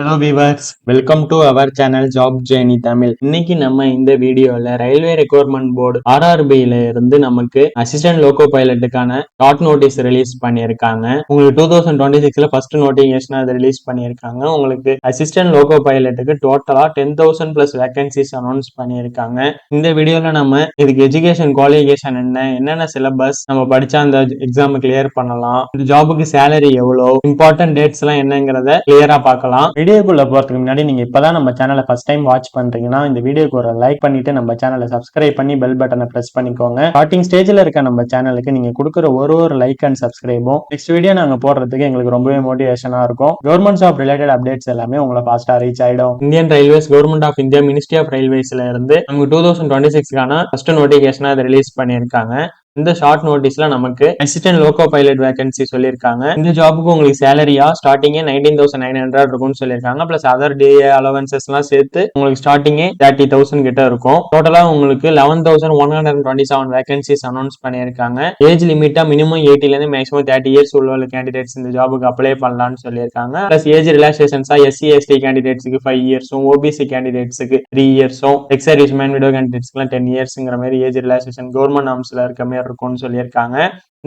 Hello viewers, welcome to our channel job journey Tamil. இன்னைக்கு நம்ம இந்த வீடியோல ரயில்வே ரெக்ரூட்மெண்ட் போர்டு RRB-ல இருந்து நமக்கு அசிஸ்டன்ட் லோகோ பைலட்டுக்கான ஷார்ட் நோட்டீஸ் ரிலீஸ் பண்ணியிருக்காங்க. உங்களுக்கு 2026ல ஃபர்ஸ்ட் நோட்டிபிகேஷன் அதை ரிலீஸ் பண்ணியிருக்காங்க. உங்களுக்கு அசிஸ்டன்ட் லோகோ பைலட்டுக்கு டோட்டலா 10,000 பிளஸ் வேகன்சிஸ் அனௌன்ஸ் பண்ணியிருக்காங்க. இந்த வீடியோல நம்ம இதுக்கு எஜுகேஷன் குவாலிஃபிகேஷன் என்னென்ன சிலபஸ் நம்ம படிச்சா அந்த எக்ஸாம் கிளியர் பண்ணலாம், இந்த ஜாபுக்கு சேலரி எவ்வளோ, இம்பார்ட்டன்ட் டேட்ஸ் எல்லாம் என்னங்கிறத கிளியரா பார்க்கலாம். வீடியோக்குள்ள போறதுக்கு முன்னாடி நீங்க இப்பதான் நம்ம சேனலை ஃபர்ஸ்ட் டைம் வாட்ச் பண்றீங்கன்னா இந்த வீடியோக்கு ஒரு லைக் பண்ணிட்டு நம்ம சேனலை சப்ஸ்கிரைப் பண்ணி பெல் பட்டனை பிரஸ் பண்ணிக்கோங்க. ஸ்டார்டிங் ஸ்டேஜ்ல இருக்க நம்ம சேனலுக்கு நீங்க கொடுக்குற ஒரு லைக் அண்ட் சப்ஸ்கிரைபும் நெக்ஸ்ட் வீடியோ நாங்க போடுறதுக்கு எங்களுக்கு ரொம்பவே மோட்டிவேஷனா இருக்கும். கவர்மெண்ட் ஜாப் ரிலேட்டட் அப்டேட்ஸ் எல்லாமே உங்களை ஃபாஸ்டா ரீச் ஆயிடும். Indian railways, government of India, ministry of ரயில்வேஸ்ல இருந்து நமக்கு 2026க்கான ஃபர்ஸ்ட் நோட்டிபிகேஷன் அதை ரிலீஸ் பண்ணியிருக்காங்க. இந்த ஷார்ட் நோட்டீஸ்ல நமக்கு அசிஸ்டன்ட் லோகோ பைலட் வேகன்சி சொல்லியிருக்காங்க. இந்த ஜாபுக்கு உங்களுக்கு சேலரியா ஸ்டார்டிங்கே 19,900 இருக்கும்னு சொல்லியிருக்காங்க. பிளஸ் அதர் டே அலவன்சஸ் எல்லாம் சேர்த்து உங்களுக்கு ஸ்டார்டிங்கே 30,000 கிட்ட இருக்கும். டோட்டலா உங்களுக்கு 11,127 வேகன்சிஸ் அனௌன்ஸ் பண்ணியிருக்காங்க. ஏஜ் லிமிட்டா மினிமம் 80ல இருந்து மேக்ஸிமம் 30 இயர்ஸ் உள்ள கேண்டிடேட்ஸ் இந்த ஜாபுக்கு அப்ளை பண்ணலாம்னு சொல்லியிருக்காங்க. பிளஸ் ஏஜ் ரிலாக்சேஷன்ஸா SC/ST கேண்டிடேட்ஸ்க்கு 5 இயர்ஸும், OBC கேண்டிடேட்ஸ்க்கு 3 இயர்ஸும், எக்ஸ் சர்வீஸ் மேன் விடோ கேண்டிடேட்ஸ்க்கு 10 இயர்ஸ்ங்கிற மாதிரி ஏஜ் ரிலாக்சேஷன் கவர்மெண்ட் நார்ம்ஸ்ல இருக்க மாதிரி இருக்கும்னு சொல்லியிருக்காங்க.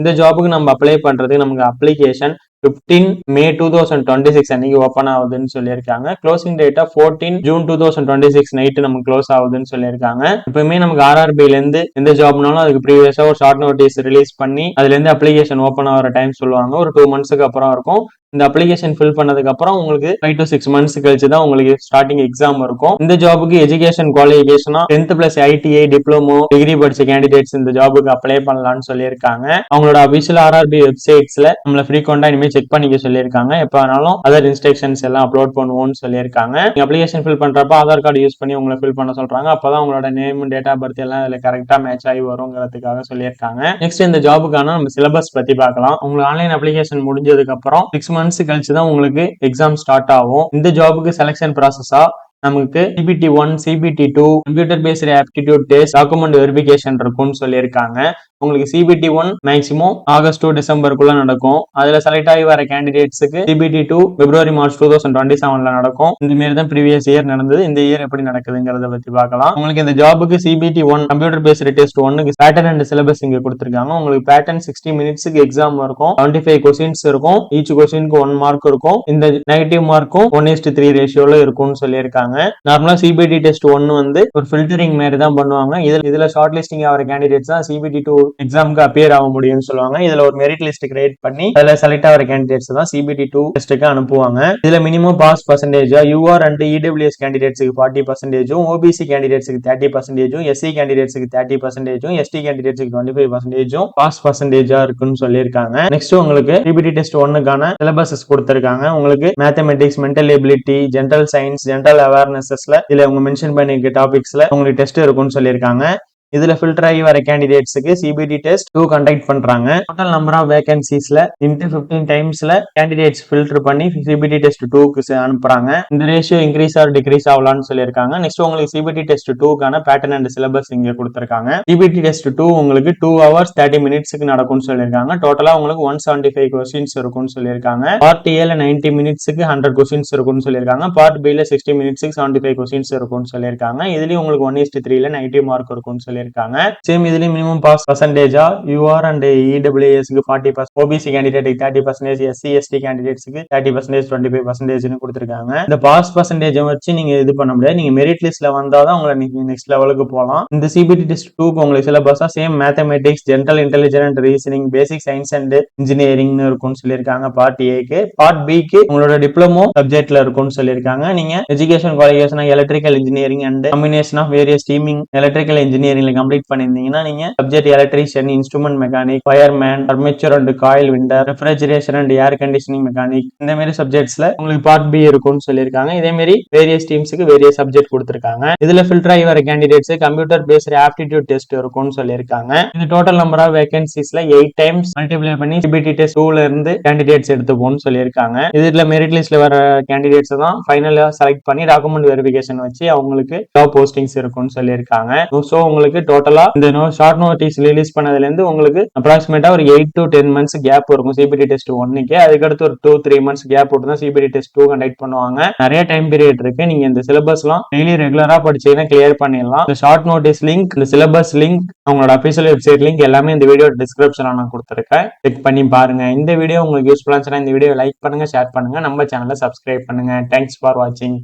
இந்த ஜாபுக்கு நம்ம அப்ளை பண்றதுக்கு நமக்கு அப்ளிகேஷன் 15 மே 2026 அன்னைக்கு ஓபன் ஆகுதுன்னு சொல்லியிருக்காங்க. க்ளோசிங் டேட்டா 14 ஜூன் 2026 நைட்டு நமக்கு க்ளோஸ் ஆகுதுன்னு சொல்லியிருக்காங்க. எப்பவுமே நமக்கு RRB-ல இருந்து எந்த ஜாப்னாலும் அதுக்கு ப்ரீவியஸா ஒரு ஷார்ட் நோட்டீஸ் ரிலீஸ் பண்ணி அதுல இருந்து அப்ளிகேஷன் ஓபன் ஆகிற டைம் சொல்லுவாங்க. ஒரு 2 மந்த்ஸ்க்கு அப்புறம் இருக்கும். இந்த அப்ளிகேஷன் ஃபில் பண்ணதுக்கு அப்புறம் உங்களுக்கு 5 to 6 மந்த்ஸ் கழிச்சு தான் உங்களுக்கு ஸ்டார்டிங் எக்ஸாம் இருக்கும். இந்த ஜாபுக்கு எஜுகேஷன் குவாலிஃபிகேஷனா 10th plus ITI diploma degree படிச்ச கேண்டிடேட்ஸ் இந்த ஜாபுக்கு அப்ளை பண்ணலாம்னு சொல்லியிருக்காங்க. அவங்களோட அபிஷியல் RRB வெப்சைட்ஸ்ல நம்மள ஃப்ரீக்வெண்டா இனிமேல் செக் பண்ணிக்க சொல்லியிருக்காங்க. எப்ப வேணாலும் அதர் இன்ஸ்ட்ரக்ஷன்ஸ் எல்லாம் அப்லோட் பண்ணுவோம்னு சொல்லியிருக்காங்க. அப்ளிகேஷன் ஃபில் பண்றப்ப ஆதார் கார்டு யூஸ் பண்ணி உங்களை ஃபில் பண்ண சொல்றாங்க. அப்பதான் உங்களோட நேம், டேட் ஆஃப் பர்த் எல்லாம் இதுல கரெக்டா மேட்ச் ஆகி வருங்கிறதுக்காக சொல்லியிருக்காங்க. நெக்ஸ்ட் இந்த ஜாபுக்கான நம்ம சிலபஸ் பத்தி பார்க்கலாம். உங்களுக்கு ஆன்லைன் அப்ளிகேஷன் முடிஞ்சதுக்கு அப்புறம் 6 months கழிச்சு தான் உங்களுக்கு எக்ஸாம் ஸ்டார்ட் ஆகும். இந்த ஜாபுக்கு செலக்ஷன் ப்ராசஸா நமக்கு CBT1, CBT2, computer based aptitude test, document verification இருக்கும்னு சொல்லியிருக்காங்க. உங்களுக்கு CBT1 மேக்ஸிமம் ஆகஸ்ட் டு டிசம்பருக்குள்ள நடக்கும். அதுல செலக்ட் ஆகி வர கேண்டிடேட்ஸுக்கு CBT2 பிப்ரவரி மார்ச் 2027ல நடக்கும். இந்த மாதிரி தான் ப்ரீவியஸ் இயர் நடந்தது. இந்த இயர் எப்படி நடக்குதுங்கிறத பத்தி பார்க்கலாம். உங்களுக்கு இந்த ஜாபுக்கு CBT1 கம்ப்யூட்டர் பேஸ்ட் டெஸ்ட் 1க்கு பேட்டர்ன் அண்ட் சிலபஸ் இங்க கொடுத்திருக்காங்க. உங்களுக்கு பேட்டர்ன் 60 மினிட்ஸ்க்கு எக்ஸாம் இருக்கும். 75 கொஸ்டின்ஸ் இருக்கும். ஈச் கொஸ்டினுக்கு 1 மார்க் இருக்கும். இந்த நெகட்டிவ் மார்க்கும் 1:3 ரேஷியோல இருக்கும்னு சொல்லியிருக்காங்க. நார்மலா CBT டெஸ்ட் 1 வந்து ஒரு ஃபில்டரிங் மாதிரி தான் பண்ணுவாங்க. இதுல ஷார்ட் லிஸ்டிங் ஆகிற கேண்டிடேட்ஸ் தான் CBT2 எக்ஸாமுக்கு அப்பியர் ஆக முடியும்னு சொல்லுவாங்க. இதுல ஒரு மெரிட் லிஸ்ட் கிரியேட் பண்ணி அதுல செலக்ட் ஆகிற கேண்டிடேட்ஸ் தான் CBT2 டெஸ்ட்டுக்கு அனுப்புவாங்க. இதுல minimum pass percentage UR and EWS கேண்டிடேட்ஸ்க்கு 40%, OBC கேண்டிடேட்ஸ்க்கு 30%, SC கேண்டிடேட்ஸ்க்கு 30%, ST கேண்டிடேட்ஸ்க்கு 25% பாஸ் பர்சன்டேஜா இருக்குன்னு சொல்லியிருக்காங்க. நெக்ஸ்ட் உங்களுக்கு CBT டெஸ்ட் 1க்கான சிலபஸஸ் கொடுத்திருக்காங்க. உங்களுக்கு mathematics, mental ability, general science, general அவேர்னஸஸ்ல இதுல உங்க மென்ஷன் பண்ணிருக்க டாபிக்ஸ்ல உங்களுக்கு டெஸ்ட் இருக்கும்னு சொல்லியிருக்காங்க. இதுல ஃபில்டர் ஆகி வர கேண்டிடேட்ஸ்க்கு CBT டெஸ்ட் 2 கண்டக்ட் பண்றாங்க. டோட்டல் நம்பர் ஆஃப் வேகன்சிஸ்ல இன்டு 15 டைம்ஸ்ல கேண்டிடேட்ஸ் ஃபில்டர் பண்ணி CBT டெஸ்ட் 2க்கு அனுப்புறாங்க. இந்த ரேஷியோ இன்க்ரீஸ் ஆர் டிக்ரீஸ் ஆகலாம்னு சொல்லியிருக்காங்க. நெக்ஸ்ட் உங்களுக்கு CBT டெஸ்ட் 2க்கான பேட்டர்ன் அண்ட் சிலபஸ் இங்க கொடுத்திருக்காங்க. CBT டெஸ்ட் 2 உங்களுக்கு 2 hours 30 minutesக்கு நடக்கும்னு சொல்லியிருக்காங்க. டோட்டலா உங்களுக்கு 175 கொஸ்டின்ஸ் இருக்கும்னு சொல்லியிருக்காங்க. பார்ட் A ல 90 minutesக்கு 100 கொஸ்டின்ஸ் இருக்கும்னு சொல்லியிருக்காங்க. பார்ட் B ல 60 minutesக்கு 75 கொஸ்டின்ஸ் இருக்கும்னு சொல்லியிருக்காங்க. இதுலயும் உங்களுக்கு 1:3ல நெகட்டிவ் மார்க் இருக்கும்னு சொல்லியிருக்காங்க. சேம் இதுலயும் மினிமம் பாஸ் பர்சன்டேஜா UR அண்ட் EWSக்கு 40%, OBC கேண்டிடேட்டுக்கு 30%, SC/ST கேண்டிடேட்ஸ்க்கு 30%, 25% கொடுத்திருக்காங்க. இந்த பாஸ் பர்சன்டேஜ் வச்சு நீங்க இது பண்ண முடியாது. நீங்க மெரிட் லிஸ்ட்ல வந்தாதான் உங்களை நீங்க நெக்ஸ்ட் லெவலுக்கு போகலாம். இந்த CBT டெஸ்ட் 2க்கு உங்களுக்கு சிலபஸா same mathematics, general intelligence and reasoning, basic science and engineering இருக்கும்னு சொல்லியிருக்காங்க. பார்ட் Aக்கு. பார்ட் Bக்கு உங்களோட டிப்ளமோ சப்ஜெக்ட்ல இருக்கும்னு சொல்லியிருக்காங்க. நீங்க education qualification electrical engineering and combination of various streaming electrical இன்ஜினியரிங்ல கம்ப்ளீட் பண்ணிருந்தீங்கன்னா நீங்க subject electrician, instrument mechanic, fireman, armature and coil winder, refrigeration and air conditioning mechanic, இந்த மாதிரி சப்ஜெக்ட்ஸ்ல உங்களுக்கு பார்ட் B இருக்கும்னு சொல்லியிருக்காங்க. இதே மாதிரி வேரியஸ் டீம்ஸ்க்கு வேரியஸ் சப்ஜெக்ட் கொடுத்திருக்காங்க. இதுல ஃபில்டர் ஆகி வர candidates computer based aptitude test இருக்கும்னு சொல்லியிருக்காங்க. இந்த டோட்டல் நம்பர் ஆஃப் வேகன்சிஸ்ல 8 டைம்ஸ் மல்டிப்ளை பண்ணி CBT டெஸ்ட் 2ல இருந்து கேண்டிடேட்ஸ் எடுத்துப்போம்னு சொல்லியிருக்காங்க. இதுல மெரிட் லிஸ்ட்ல வர கேண்டிடேட்ஸ் தான் ஃபைனலா செலக்ட் பண்ணி டாக்குமெண்ட் வெரிஃபிகேஷன் வச்சு அவங்களுக்கு ஜாப் போஸ்டிங்ஸ் இருக்கும்னு சொல்லியிருக்காங்க. சோ உங்களுக்கு உங்களுக்கு டோட்டலா இந்த ஷார்ட் நோட்டீஸ் ரிலீஸ் பண்ணதுல இருந்து உங்களுக்கு அப்ராக்சிமேட்டா ஒரு 8 to 10 months கேப் இருக்கும் சிபிடி டெஸ்ட் 1க்கு. அதுக்கடுத்து ஒரு 2-3 months கேப் போட்டு தான் சிபிடி டெஸ்ட் 2 கண்டக்ட் பண்ணுவாங்க. நிறைய டைம் பீரியட் இருக்கு. நீங்க இந்த சிலபஸ் எல்லாம் டெய்லி ரெகுலரா படிச்சீங்கன்னா கிளியர் பண்ணிடலாம். இந்த ஷார்ட் நோட்டீஸ் லிங்க், இந்த சிலபஸ் லிங்க், அவங்களோட அபிஷியல் வெப்சைட் லிங்க் எல்லாமே இந்த வீடியோ டிஸ்கிரிப்ஷன்ல நான் கொடுத்துருக்கேன். செக் பண்ணி பாருங்க. இந்த வீடியோ உங்களுக்கு யூஸ்ஃபுல்லா இருந்துச்சுன்னா இந்த வீடியோ லைக் பண்ணுங்க, ஷேர் பண்ணுங்க, நம்ம சேனலை சப்ஸ்கிரைப் பண்ணுங்க. தேங்க்ஸ் ஃபார் வாட்சிங்.